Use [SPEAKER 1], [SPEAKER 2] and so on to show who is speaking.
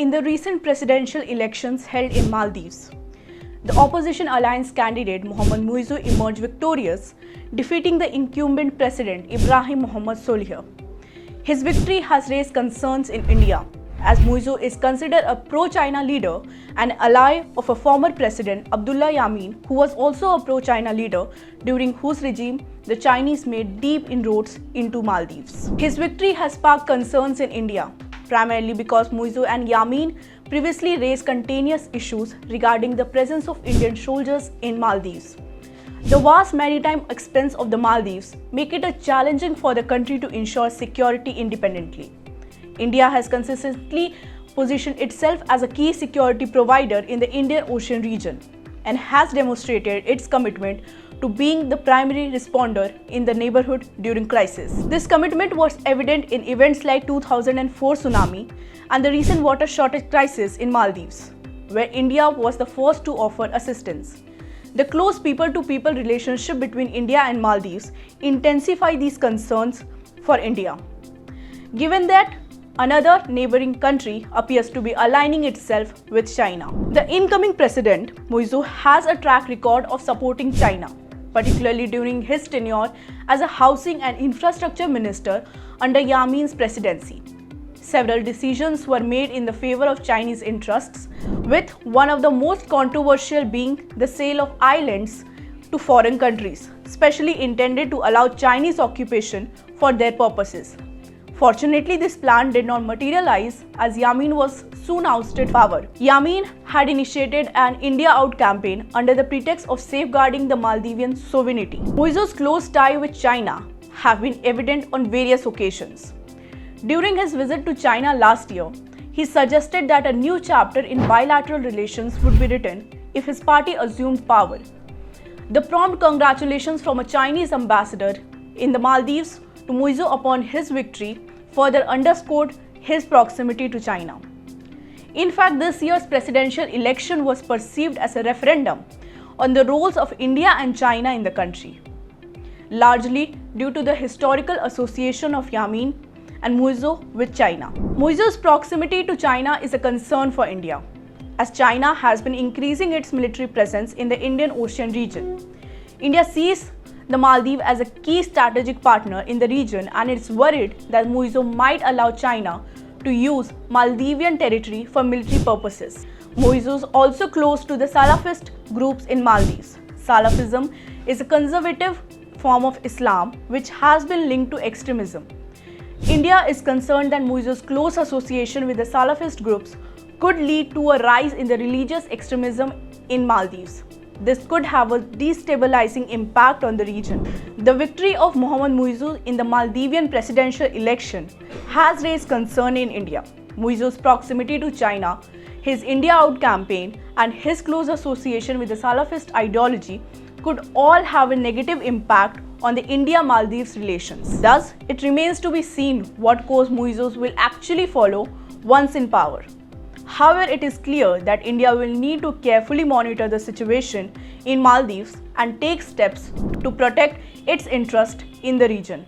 [SPEAKER 1] In the recent presidential elections held in Maldives, the opposition alliance candidate Mohamed Muizzu emerged victorious, defeating the incumbent President Ibrahim Mohamed Solih. His victory has raised concerns in India, as Muizzu is considered a pro-China leader and ally of a former President Abdullah Yameen, who was also a pro-China leader, during whose regime the Chinese made deep inroads into Maldives. His victory has sparked concerns in India, primarily because Muizzu and Yameen previously raised contentious issues regarding the presence of Indian soldiers in Maldives. The vast maritime expanse of the Maldives make it challenging for the country to ensure security independently. India has consistently positioned itself as a key security provider in the Indian Ocean region and has demonstrated its commitment to being the primary responder in the neighborhood during crisis. This commitment was evident in events like 2004 tsunami and the recent water shortage crisis in Maldives, where India was the first to offer assistance. The close people-to-people relationship between India and Maldives intensify these concerns for India, given that another neighboring country appears to be aligning itself with China. The incoming President Muizzu has a track record of supporting China, particularly during his tenure as a housing and infrastructure minister under Yameen's presidency. Several decisions were made in the favor of Chinese interests, with one of the most controversial being the sale of islands to foreign countries, specially intended to allow Chinese occupation for their purposes. Fortunately, this plan did not materialize as Yameen was soon ousted from power. Yameen had initiated an India Out campaign under the pretext of safeguarding the Maldivian sovereignty. Muizzu's close tie with China have been evident on various occasions. During his visit to China last year, he suggested that a new chapter in bilateral relations would be written if his party assumed power. The prompt congratulations from a Chinese ambassador in the Maldives to Muizzu upon his victory further underscored his proximity to China. In fact, this year's presidential election was perceived as a referendum on the roles of India and China in the country, largely due to the historical association of Yameen and Muizzu with China. Muizzu's proximity to China is a concern for India, as China has been increasing its military presence in the Indian Ocean region. India sees the Maldives as a key strategic partner in the region and is worried that Muizzu might allow China to use Maldivian territory for military purposes. Muizzu is also close to the Salafist groups in Maldives. Salafism is a conservative form of Islam which has been linked to extremism. India is concerned that Muizzu's close association with the Salafist groups could lead to a rise in the religious extremism in Maldives. This could have a destabilizing impact on the region. The victory of Mohamed Muizzu in the Maldivian presidential election has raised concern in India. Muizzu's proximity to China, his India Out campaign, and his close association with the Salafist ideology could all have a negative impact on the India-Maldives relations. Thus, it remains to be seen what course Muizzu will actually follow once in power. However, it is clear that India will need to carefully monitor the situation in Maldives and take steps to protect its interest in the region.